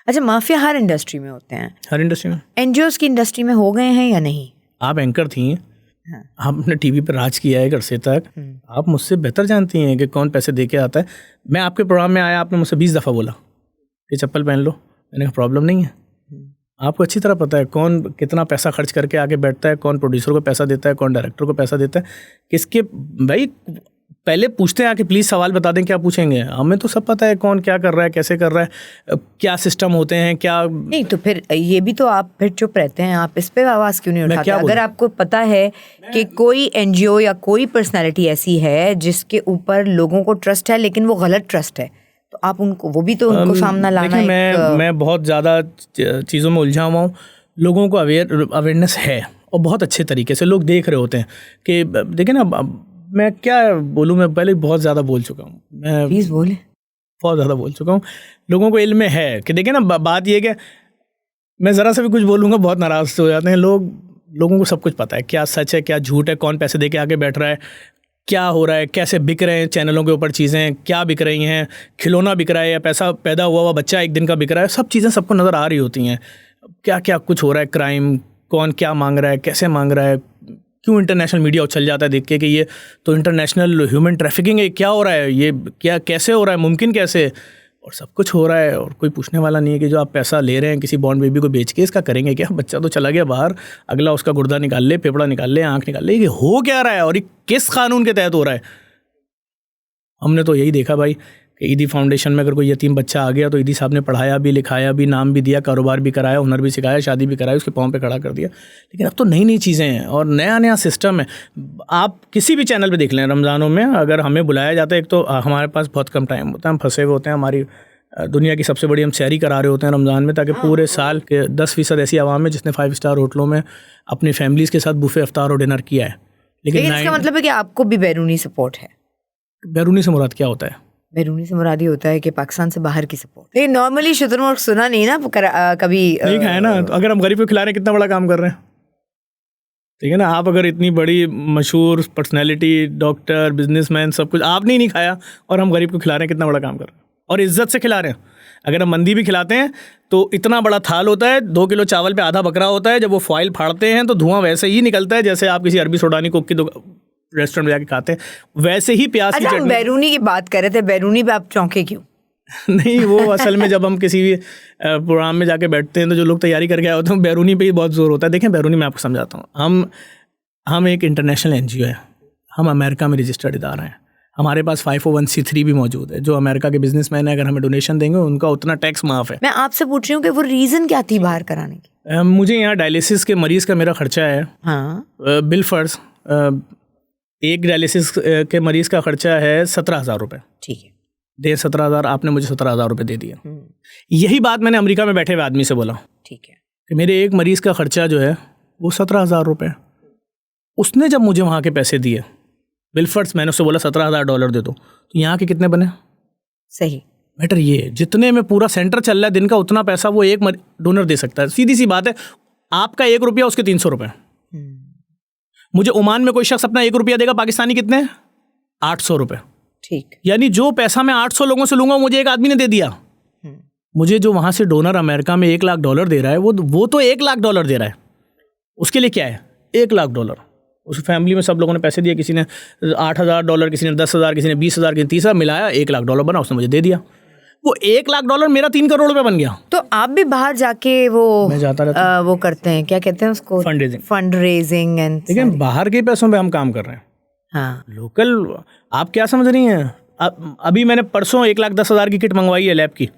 अच्छा, माफिया हर इंडस्ट्री में होते हैं, हर इंडस्ट्री में। एनजीओ की इंडस्ट्री में हो गए हैं या नहीं? आप एंकर थी, हाँ। आपने टीवी पर राज किया है एक अरसे तक, आप मुझसे बेहतर जानती हैं कि कौन पैसे दे के आता है। मैं आपके प्रोग्राम में आया, आपने मुझसे 20 दफ़ा बोला कि चप्पल पहन लो, मैंने कहा प्रॉब्लम नहीं है। आपको अच्छी तरह पता है कौन कितना पैसा खर्च करके आगे बैठता है, कौन प्रोड्यूसर को पैसा देता है, कौन डायरेक्टर को पैसा देता है, किसके। भाई पहले पूछते हैं आके, प्लीज़ सवाल बता दें, क्या पूछेंगे? हमें तो सब पता है कौन क्या कर रहा है, कैसे कर रहा है, क्या सिस्टम होते हैं, क्या नहीं। तो फिर ये भी तो आप फिर चुप रहते हैं, आप इस पे आवाज़ क्यों नहीं उठाते? अगर आपको पता है कि कोई एनजीओ या कोई पर्सनैलिटी ऐसी है जिसके ऊपर लोगों को ट्रस्ट है लेकिन वो गलत ट्रस्ट है, तो आप उनको उनको सामना लाना। मैं बहुत ज़्यादा चीज़ों में उलझा हुआ हूँ। लोगों को अवेयरनेस है और बहुत अच्छे तरीके से लोग देख रहे होते हैं कि देखिए ना, मैं क्या बोलूँ, मैं पहले बहुत ज़्यादा बोल चुका हूँ, मैं प्लीज़ बोले, बहुत ज़्यादा बोल चुका हूँ। लोगों को इल्म है कि देखिए ना, बात ये कि मैं ज़रा सा भी कुछ बोलूँगा बहुत नाराज़ हो जाते हैं लोग। लोगों को सब कुछ पता है, क्या सच है क्या झूठ है, कौन पैसे दे के आगे बैठ रहा है, क्या हो रहा है, कैसे बिक रहे हैं चैनलों के ऊपर चीज़ें, क्या बिक रही हैं, खिलौना बिक रहा है या पैसा पैदा हुआ बच्चा एक दिन का बिक रहा है, सब चीज़ें सबको नज़र आ रही होती हैं। क्या क्या कुछ हो रहा है, क्राइम, कौन क्या मांग रहा है, कैसे मांग रहा है, क्यों इंटरनेशनल मीडिया उछल जाता है देख के कि ये तो इंटरनेशनल ह्यूमन ट्रैफिकिंग है, क्या हो रहा है, ये क्या कैसे हो रहा है, मुमकिन कैसे, और सब कुछ हो रहा है और कोई पूछने वाला नहीं है कि जो आप पैसा ले रहे हैं किसी बॉन्ड बेबी को बेच के, इसका करेंगे क्या? बच्चा तो चला गया बाहर, अगला उसका गुर्दा निकाल ले, फेफड़ा निकाल ले, आँख निकाल ले, ये हो क्या रहा है और ये किस कानून के तहत हो रहा है? हमने तो यही देखा भाई कि ईदी फाउंडेशन में अगर कोई यतीम बच्चा आ गया तो ईदी साहब ने पढ़ाया भी, लिखाया भी, नाम भी दिया, कारोबार भी कराया, हुनर भी सिखाया, शादी भी कराई, उसके पाँव पे खड़ा कर दिया। लेकिन अब तो नई नई चीज़ें हैं और नया नया सिस्टम है। आप किसी भी चैनल पे देख लें, रमज़ानों में अगर हमें बुलाया जाता है, एक तो हमारे पास बहुत कम टाइम होता है, हम फंसे हुए होते हैं, हमारी दुनिया की सबसे बड़ी हम सैरी करा रहे होते हैं रमज़ान में, ताकि पूरे साल के 10% ऐसी आवाम है जिसने 5 स्टार होटलों में अपनी फैमिलीज़ के साथ बुफे इफ्तार और डिनर किया है। लेकिन इसका मतलब है कि आपको भी बैरूनी सपोर्ट है। बैरूनी से मुराद क्या होता है? बैरूनी से मुराद ये होता है कि पाकिस्तान से बाहर की सपोर्ट। लेकिन नॉर्मली शुतुरमुर्ग सुना नहीं ना कभी नहीं खाया ना। तो अगर हम गरीब को खिला रहे हैं, कितना बड़ा काम कर रहे हैं, ठीक है ना। आप अगर इतनी बड़ी मशहूर पर्सनैलिटी, डॉक्टर, बिजनेसमैन, सब कुछ आपने ही नहीं खाया और हम गरीब को खिला रहे हैं, कितना बड़ा काम कर रहे हैं और इज्जत से खिला रहे हैं। अगर हम मंदी भी खिलाते हैं तो इतना बड़ा थाल होता है, 2 किलो चावल पे आधा बकरा होता है, जब वो फॉइल फाड़ते हैं तो धुआं वैसे ही निकलता है जैसे आप किसी अरबी सोडानी कुक की रेस्टोरेंट में जाके खाते हैं, वैसे ही प्याज की चटनी। बैरूनी की बात कर रहे थे, बैरूनी पे आप चौंके क्यों? नहीं, वो असल में जब हम किसी भी प्रोग्राम में जाके बैठते हैं तो जो लोग तैयारी करके आए होते हैं, बैरूनी पे ही बहुत जोर होता है। देखें, बैरूनी मैं आपको समझाता हूँ। हम एक इंटरनेशनल एनजीओ है, हम अमेरिका में रजिस्टर्ड इदारा हैं, हमारे पास 501c3 भी मौजूद है। जो अमेरिका के बिजनेसमैन है, अगर हमें डोनेशन देंगे उनका उतना टैक्स माफ़ है। मैं आपसे पूछ रही हूँ कि वो रीज़न क्या थी बाहर कराने की? मुझे यहाँ डायलिसिस के मरीज़ का मेरा खर्चा है। हाँ, बिलफर्स एक डायलिसिस के मरीज़ का खर्चा है 17,000 रुपये। ठीक है, 17,000, आपने मुझे 17,000 रुपये दे दिया। यही बात मैंने अमेरिका में बैठे हुए आदमी से बोला, ठीक है, कि मेरे एक मरीज़ का खर्चा जो है वो 17,000 रुपये। उसने जब मुझे वहाँ के पैसे दिए बिलफर्स, मैंने उससे बोला $17,000 दे दो, तो यहाँ के कितने बने? सही मैटर ये है, जितने में पूरा सेंटर चल रहा है दिन का, उतना पैसा वो एक डोनर दे सकता है। सीधी सी बात है, आपका 1 रुपया उसके 300 रुपये। मुझे ओमान में कोई शख्स अपना 1 रुपया देगा, पाकिस्तानी कितने? 800 रुपये। ठीक, यानी जो पैसा मैं 800 लोगों से लूँगा, मुझे एक आदमी ने दे दिया। मुझे जो वहाँ से डोनर अमेरिका में $1,00,000 दे रहा है, वो तो $1,00,000 दे रहा है। उसके लिए क्या है $1,00,000? उस फैमिली में सब लोगों ने पैसे दिए, किसी ने $8,000, किसी ने 10,000, किसी ने 20,000, किसी ने 30,000, मिलाया $1,00,000 बना, उसने मुझे दे दिया। वो $1,00,000 मेरा 3 करोड़ रुपये बन गया। तो आप भी बाहर जाके मैं जाता रहता वो करते हैं, क्या कहते हैं उसको? Fund raising and. लेकिन बाहर के पैसों पे हम काम कर रहे हैं। हाँ, लोकल आप क्या समझ रही हैं? अभी मैंने परसों 1,10,000 की किट मंगवाई है लैब की।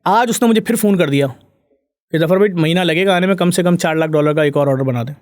आज उसने मुझे फिर फ़ोन कर दिया कि जफर भाई, महीना लगेगा आने में, कम से कम $4,00,000 का एक और ऑर्डर बना दें।